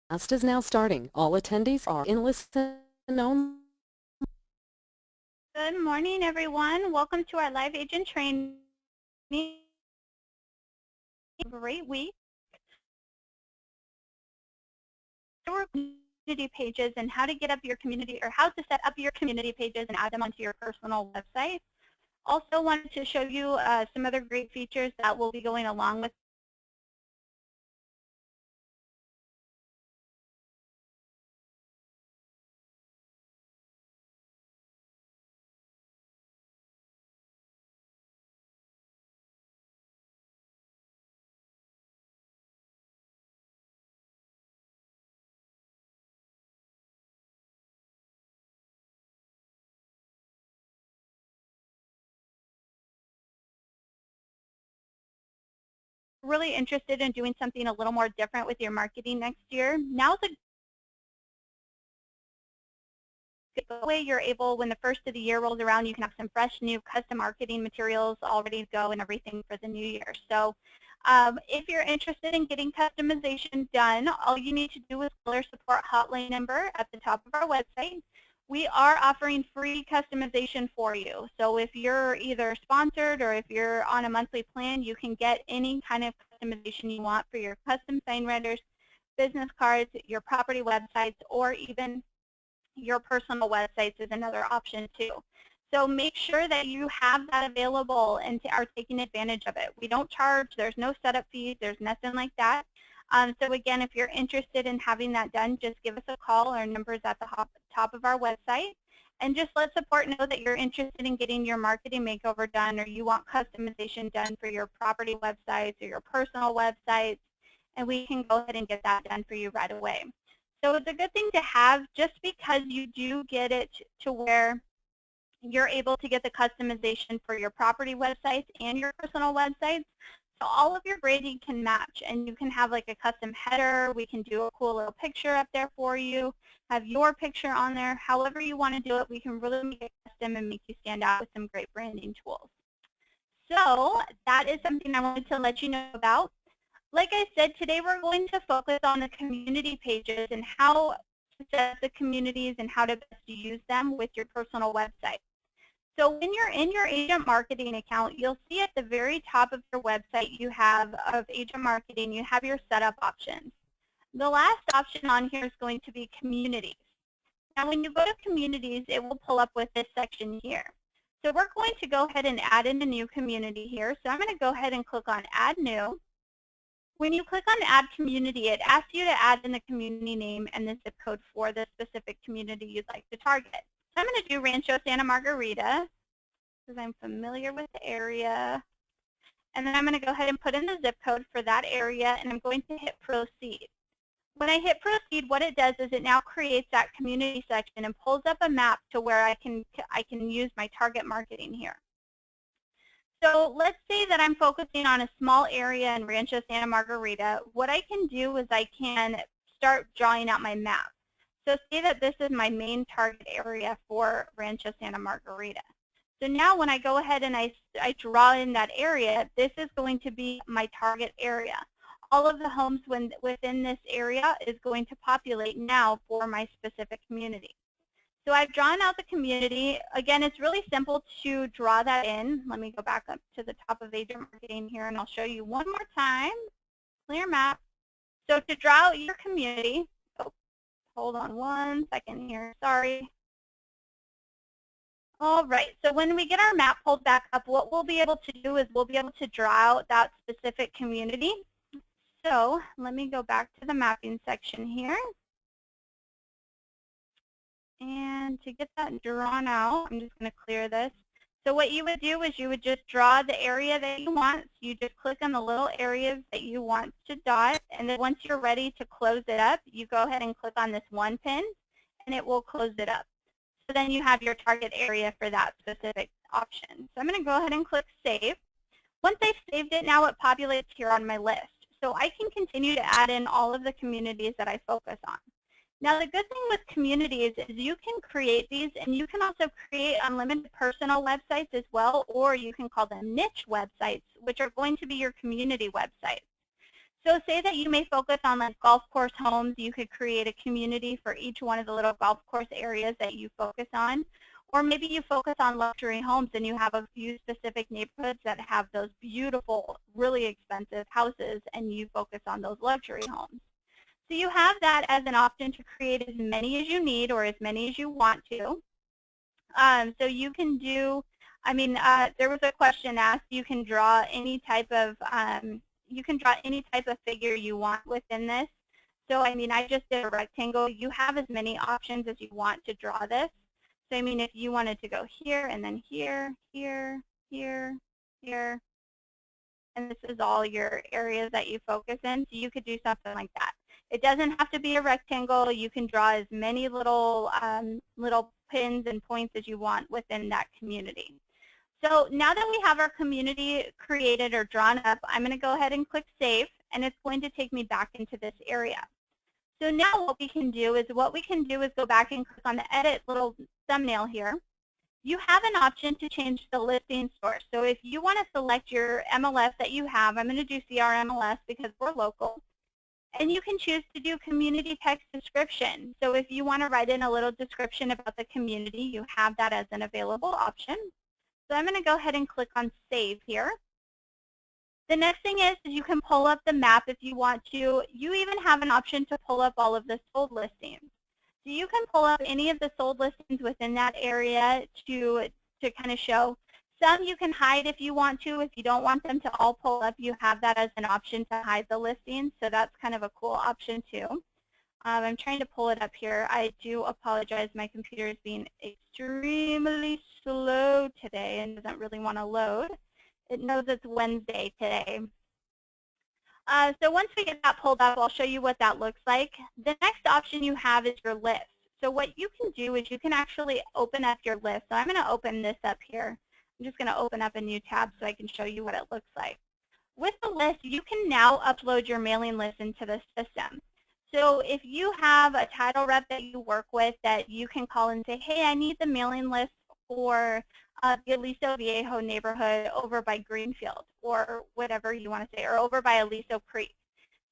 Class is now starting. All attendees are in listen only. Good morning, everyone. Welcome to our live agent training. Great week. Our community pages and how to get up your community, or how to set up your community pages and add them onto your personal website. Also wanted to show you some other great features that will be going along with really interested in doing something a little more different with your marketing next year. Now's a good way you're able, when the first of the year rolls around, you can have some fresh new custom marketing materials all ready to go and everything for the new year. So if you're interested in getting customization done, all you need to do is call our support hotline number at the top of our website. We are offering free customization for you. So if you're either sponsored or if you're on a monthly plan, you can get any kind of customization you want for your custom sign writers, business cards, your property websites, or even your personal websites is another option too. So make sure that you have that available and are taking advantage of it. We don't charge, there's no setup fees, there's nothing like that. So again, if you're interested in having that done, just give us a call. Our number is at the top of our website. And just let support know that you're interested in getting your marketing makeover done, or you want customization done for your property websites or your personal websites, and we can go ahead and get that done for you right away. So it's a good thing to have, just because you do get it to where you're able to get the customization for your property websites and your personal websites. So all of your branding can match, and you can have like a custom header. We can do a cool little picture up there for you, have your picture on there. However you want to do it, we can really make it custom and make you stand out with some great branding tools. So that is something I wanted to let you know about. Like I said, today we're going to focus on the community pages and how to set up the communities and how to best use them with your personal website. So when you're in your agent marketing account, you'll see at the very top of your website you have of agent marketing, you have your setup options. The last option on here is going to be communities. Now when you go to communities, it will pull up with this section here. So we're going to go ahead and add in a new community here. So I'm going to go ahead and click on Add New. When you click on Add Community, it asks you to add in the community name and the zip code for the specific community you'd like to target. So I'm going to do Rancho Santa Margarita because I'm familiar with the area. And then I'm going to go ahead and put in the zip code for that area, and I'm going to hit Proceed. When I hit Proceed, what it does is it now creates that community section and pulls up a map to where I can use my target marketing here. So let's say that I'm focusing on a small area in Rancho Santa Margarita. What I can do is I can start drawing out my map. So say that this is my main target area for Rancho Santa Margarita. So now when I go ahead and I draw in that area, this is going to be my target area. All of the homes within this area is going to populate now for my specific community. So I've drawn out the community. Again, it's really simple to draw that in. Let me go back up to the top of agent marketing here, and I'll show you one more time. Clear map. So to draw out your community, oh, hold on one second here, sorry. All right, so when we get our map pulled back up, what we'll be able to do is we'll be able to draw out that specific community. So let me go back to the mapping section here. And to get that drawn out, I'm just going to clear this. So what you would do is you would just draw the area that you want. So you just click on the little areas that you want to dot. And then once you're ready to close it up, you go ahead and click on this one pin, and it will close it up. So then you have your target area for that specific option. So I'm going to go ahead and click Save. Once I've saved it, now it populates here on my list. So I can continue to add in all of the communities that I focus on. Now the good thing with communities is you can create these, and you can also create unlimited personal websites as well, or you can call them niche websites, which are going to be your community websites. So say that you may focus on like golf course homes. You could create a community for each one of the little golf course areas that you focus on. Or maybe you focus on luxury homes and you have a few specific neighborhoods that have those beautiful, really expensive houses, and you focus on those luxury homes. So you have that as an option to create as many as you need or as many as you want to. So you can do, there was a question asked, you can draw any type of figure you want within this. So I just did a rectangle. You have as many options as you want to draw this. So if you wanted to go here and then here, here, here, here, and this is all your areas that you focus in, so you could do something like that. It doesn't have to be a rectangle. You can draw as many little pins and points as you want within that community. So now that we have our community created or drawn up, I'm going to go ahead and click Save, and it's going to take me back into this area. So now what we can do is go back and click on the Edit little thumbnail here. You have an option to change the listing source. So if you want to select your MLS that you have, I'm going to do CRMLS because we're local. And you can choose to do community text description. So if you want to write in a little description about the community, you have that as an available option. So I'm going to go ahead and click on Save here. The next thing is you can pull up the map if you want to. You even have an option to pull up all of the sold listings. So you can pull up any of the sold listings within that area to kind of show. Some you can hide if you want to. If you don't want them to all pull up, you have that as an option to hide the listings. So that's kind of a cool option too. I'm trying to pull it up here. I do apologize. My computer is being extremely slow today and doesn't really want to load. It knows it's Wednesday today. So once we get that pulled up, I'll show you what that looks like. The next option you have is your list. So what you can do is you can actually open up your list. So I'm going to open this up here. I'm just going to open up a new tab so I can show you what it looks like. With the list, you can now upload your mailing list into the system. So if you have a title rep that you work with that you can call and say, hey, I need the mailing list for the Aliso Viejo neighborhood over by Greenfield, or whatever you want to say, or over by Aliso Creek.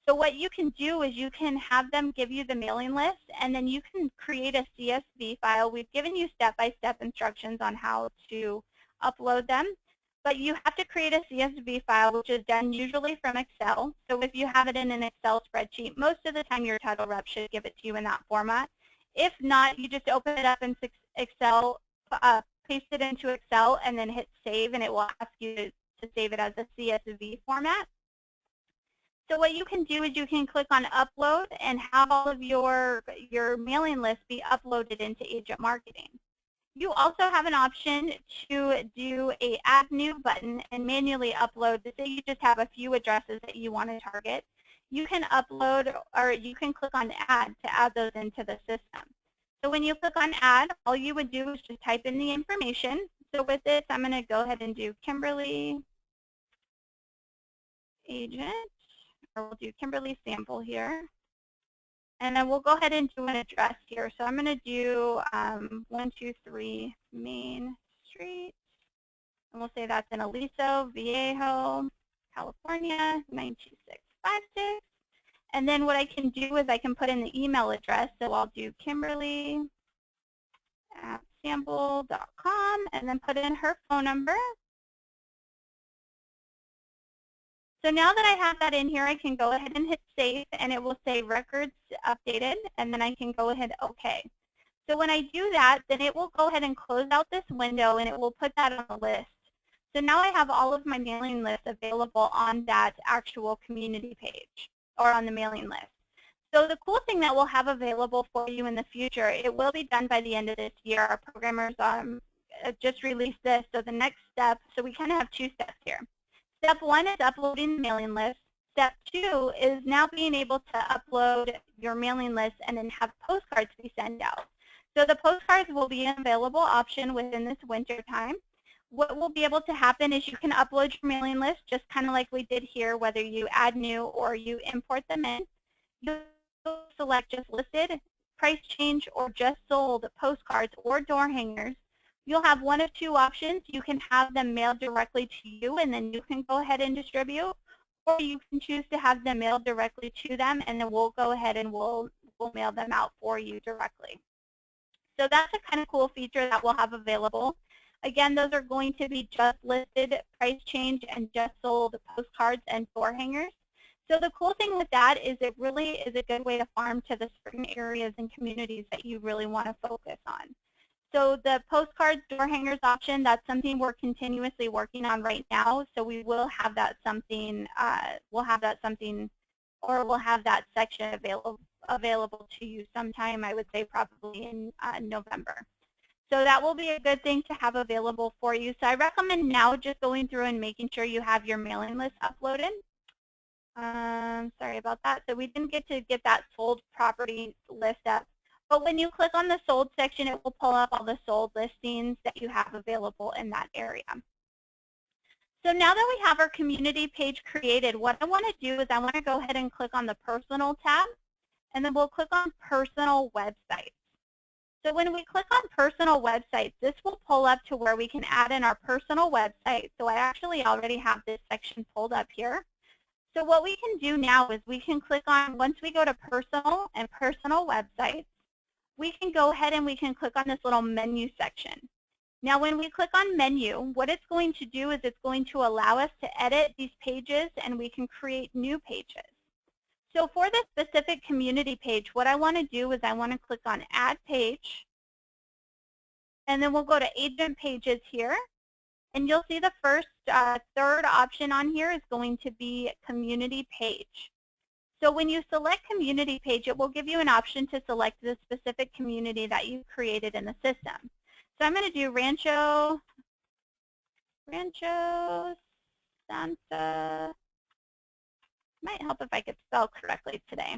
So what you can do is you can have them give you the mailing list, and then you can create a CSV file. We've given you step-by-step instructions on how to upload them, but you have to create a CSV file, which is done usually from Excel. So if you have it in an Excel spreadsheet, most of the time your title rep should give it to you in that format. If not, you just open it up in Excel, paste it into Excel, and then hit Save, and it will ask you to save it as a CSV format. So what you can do is you can click on Upload and have all of your mailing list be uploaded into Agent Marketing. You also have an option to do a Add New button and manually upload. Say you just have a few addresses that you want to target. You can upload, or you can click on Add to add those into the system. So when you click on Add, all you would do is just type in the information. So with this, I'm going to go ahead and do Kimberly Agent, or we'll do Kimberly Sample here. And then we'll go ahead and do an address here. So I'm going to do 123 Main Street. And we'll say that's in Aliso Viejo, California, 92656. And then what I can do is I can put in the email address. So I'll do Kimberly@sample.com and then put in her phone number. So now that I have that in here, I can go ahead and hit Save, and it will say Records Updated, and then I can go ahead OK. So when I do that, then it will go ahead and close out this window, and it will put that on the list. So now I have all of my mailing lists available on that actual community page, or on the mailing list. So the cool thing that we'll have available for you in the future, it will be done by the end of this year. Our programmers just released this, so the next step, so we kind of have two steps here. Step one is uploading the mailing list. Step two is now being able to upload your mailing list and then have postcards be sent out. So the postcards will be an available option within this winter time. What will be able to happen is you can upload your mailing list just kind of like we did here, whether you add new or you import them in. You select just listed, price change, or just sold postcards or door hangers. You'll have one of two options. You can have them mailed directly to you, and then you can go ahead and distribute. or you can choose to have them mailed directly to them, and then we'll go ahead and we'll mail them out for you directly. So that's a kind of cool feature that we'll have available. Again, those are going to be just listed, price change, and just sold postcards and door hangers. So the cool thing with that is it really is a good way to farm to the certain areas and communities that you really want to focus on. So the postcards, door hangers option, that's something we're continuously working on right now. So we will have that something, we'll have that section available to you sometime, I would say probably in November. So that will be a good thing to have available for you. So I recommend now just going through and making sure you have your mailing list uploaded. Sorry about that. So we didn't get to get that sold property list up. But when you click on the sold section, it will pull up all the sold listings that you have available in that area. So now that we have our community page created, what I want to do is I want to go ahead and click on the personal tab, and then we'll click on personal websites. So when we click on personal websites, this will pull up to where we can add in our personal website. So I actually already have this section pulled up here. So what we can do now is we can click on, once we go to personal and personal websites, we can go ahead and we can click on this little menu section. Now when we click on menu, what it's going to do is it's going to allow us to edit these pages and we can create new pages. So for this specific community page, what I want to do is I want to click on add page, and then we'll go to agent pages here, and you'll see the first, third option on here is going to be community page. So when you select community page, it will give you an option to select the specific community that you've created in the system. So I'm going to do Rancho Santa. Might help if I could spell correctly today.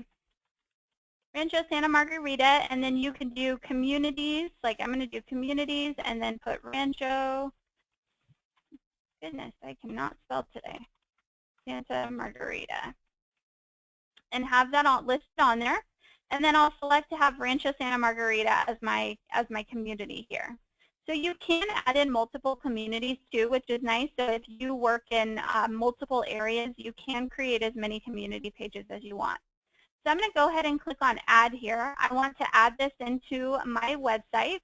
Rancho Santa Margarita, and then you can do communities, like I'm going to do communities and then put Rancho, goodness, I cannot spell today, Santa Margarita, and have that all listed on there. And then I'll select to have Rancho Santa Margarita as my community here. So you can add in multiple communities too, which is nice. So if you work in multiple areas, you can create as many community pages as you want. So I'm going to go ahead and click on add here. I want to add this into my website.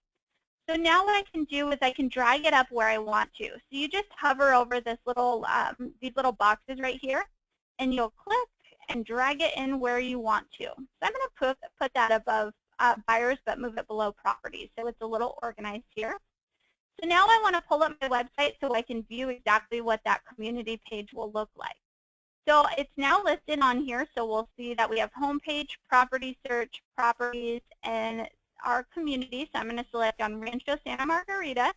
So now what I can do is I can drag it up where I want to. So you just hover over this little, these little boxes right here, and you'll click and drag it in where you want to. So I'm going to put that above buyers, but move it below properties, so it's a little organized here. So now I want to pull up my website so I can view exactly what that community page will look like. So it's now listed on here, so we'll see that we have homepage, property search, properties, and our community. So I'm going to select on Rancho Santa Margarita.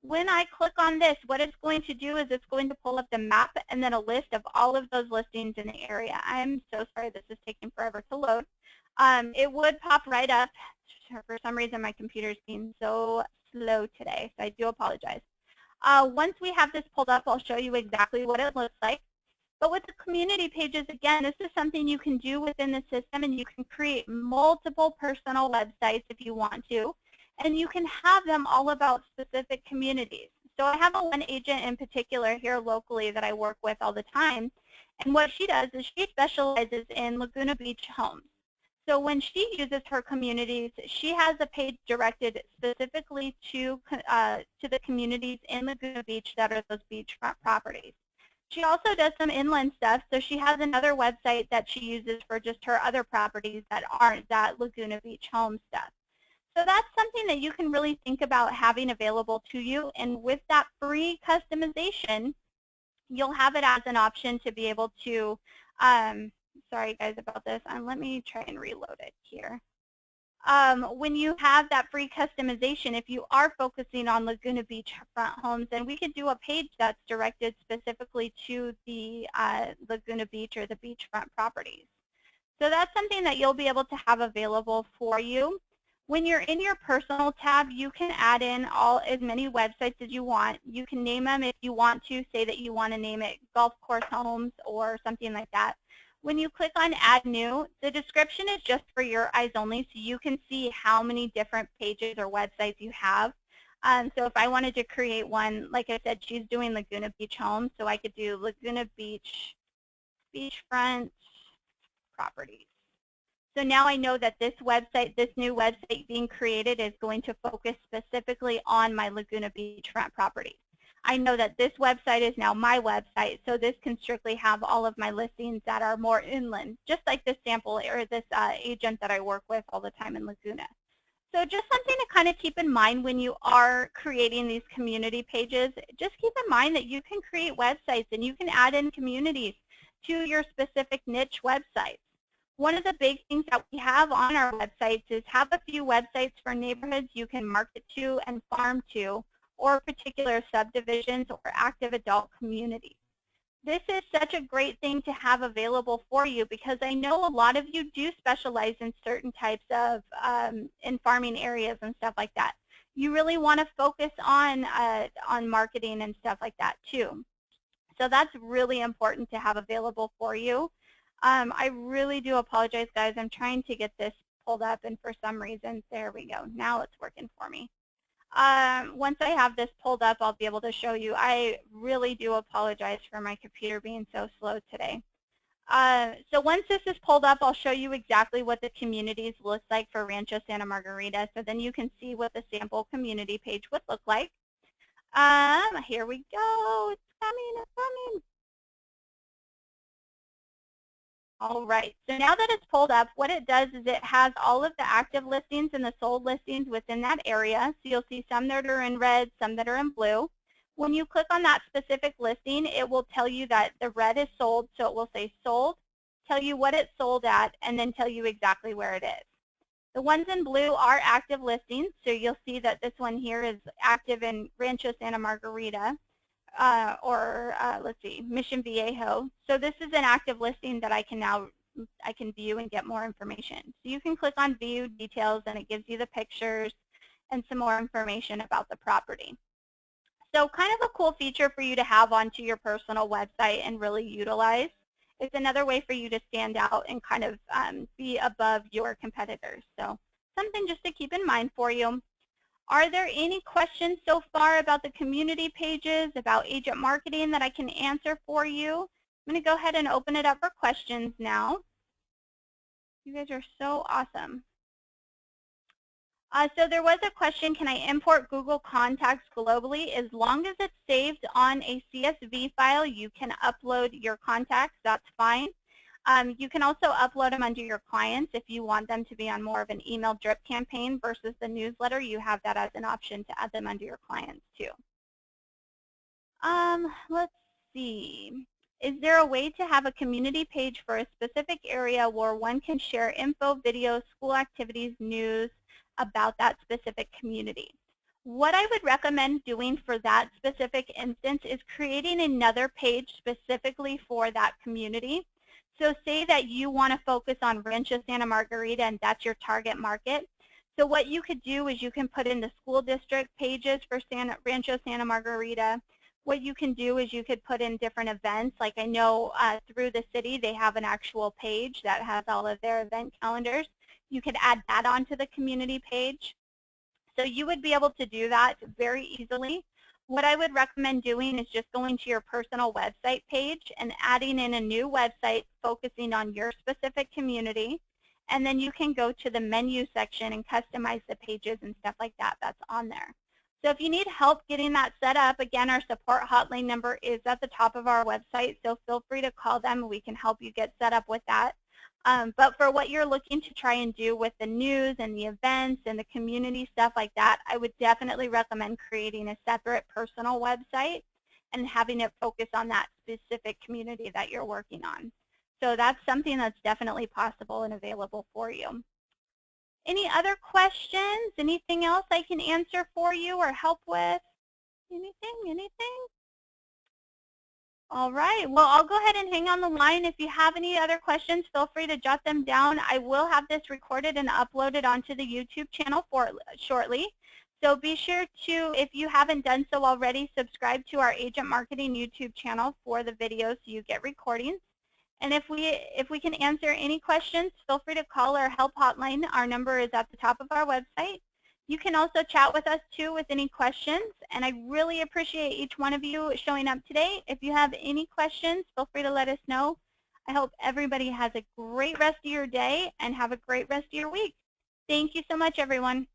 When I click on this, what it's going to do is it's going to pull up the map and then a list of all of those listings in the area. I'm so sorry this is taking forever to load. It would pop right up. For some reason, my computer's being so slow today, so I do apologize. Once we have this pulled up, I'll show you exactly what it looks like. But with the community pages, again, this is something you can do within the system, and you can create multiple personal websites if you want to, and you can have them all about specific communities. So I have one agent in particular here locally that I work with all the time, and what she does is she specializes in Laguna Beach homes. So when she uses her communities, she has a page directed specifically to the communities in Laguna Beach that are those beachfront properties. She also does some inland stuff, so she has another website that she uses for just her other properties that aren't that Laguna Beach home stuff. So that's something that you can really think about having available to you, and with that free customization, you'll have it as an option to be able to, sorry guys about this, let me try and reload it here. When you have that free customization, if you are focusing on Laguna Beach front homes, then we could do a page that's directed specifically to the Laguna Beach or the beachfront properties. So that's something that you'll be able to have available for you. When you're in your personal tab, you can add in as many websites as you want. You can name them if you want to, say that you want to name it Golf Course Homes or something like that. When you click on Add New, the description is just for your eyes only, so you can see how many different pages or websites you have. So if I wanted to create one, like I said, she's doing Laguna Beach Homes, so I could do Laguna Beach beachfront properties. So now I know that this website, this new website being created is going to focus specifically on my Laguna beachfront properties. I know that this website is now my website, so this can strictly have all of my listings that are more inland, just like this sample or this agent that I work with all the time in Laguna. So just something to kind of keep in mind when you are creating these community pages. Just keep in mind that you can create websites and you can add in communities to your specific niche websites. One of the big things that we have on our websites is have a few websites for neighborhoods you can market to and farm to, or particular subdivisions or active adult communities. This is such a great thing to have available for you because I know a lot of you do specialize in certain types of in farming areas and stuff like that. You really want to focus on marketing and stuff like that too. So that's really important to have available for you. I really do apologize, guys. I'm trying to get this pulled up, and for some reason, there we go. Now it's working for me. Once I have this pulled up, I'll be able to show you. I really do apologize for my computer being so slow today. So once this is pulled up, I'll show you exactly what the communities look like for Rancho Santa Margarita, so then you can see what the sample community page would look like. Here we go. It's coming, it's coming. All right, so now that it's pulled up, what it does is it has all of the active listings and the sold listings within that area. So you'll see some that are in red, some that are in blue. When you click on that specific listing, it will tell you that the red is sold, so it will say sold, tell you what it's sold at, and then tell you exactly where it is. The ones in blue are active listings, so you'll see that this one here is active in Rancho Santa Margarita. Let's see, Mission Viejo. So this is an active listing that I can view and get more information. So you can click on view details and it gives you the pictures and some more information about the property. So kind of a cool feature for you to have onto your personal website and really utilize. It's another way for you to stand out and kind of be above your competitors. So something just to keep in mind for you. Are there any questions so far about the community pages, about agent marketing that I can answer for you? I'm going to go ahead and open it up for questions now. You guys are so awesome. So there was a question, can I import Google Contacts globally? As long as it's saved on a CSV file, you can upload your contacts. That's fine. You can also upload them under your clients if you want them to be on more of an email drip campaign versus the newsletter. You have that as an option to add them under your clients too. Let's see. Is there a way to have a community page for a specific area where one can share info, videos, school activities, news about that specific community? What I would recommend doing for that specific instance is creating another page specifically for that community. So say that you want to focus on Rancho Santa Margarita and that's your target market. So what you could do is you can put in the school district pages for Rancho Santa Margarita. What you can do is you could put in different events. Like I know through the city they have an actual page that has all of their event calendars. You could add that onto the community page. So you would be able to do that very easily. What I would recommend doing is just going to your personal website page and adding in a new website focusing on your specific community. And then you can go to the menu section and customize the pages and stuff like that that's on there. So if you need help getting that set up, again, our support hotline number is at the top of our website. So feel free to call them and we can help you get set up with that. But for what you're looking to try and do with the news and the events and the community stuff like that, I would definitely recommend creating a separate personal website and having it focus on that specific community that you're working on. So that's something that's definitely possible and available for you. Any other questions? Anything else I can answer for you or help with? Anything? All right, well, I'll go ahead and hang on the line. If you have any other questions, feel free to jot them down. I will have this recorded and uploaded onto the YouTube channel shortly. So be sure to, if you haven't done so already, subscribe to our Agent Marketing YouTube channel for the videos so you get recordings. And if we can answer any questions, feel free to call our help hotline. Our number is at the top of our website. You can also chat with us too with any questions, and I really appreciate each one of you showing up today. If you have any questions, feel free to let us know. I hope everybody has a great rest of your day and have a great rest of your week. Thank you so much, everyone.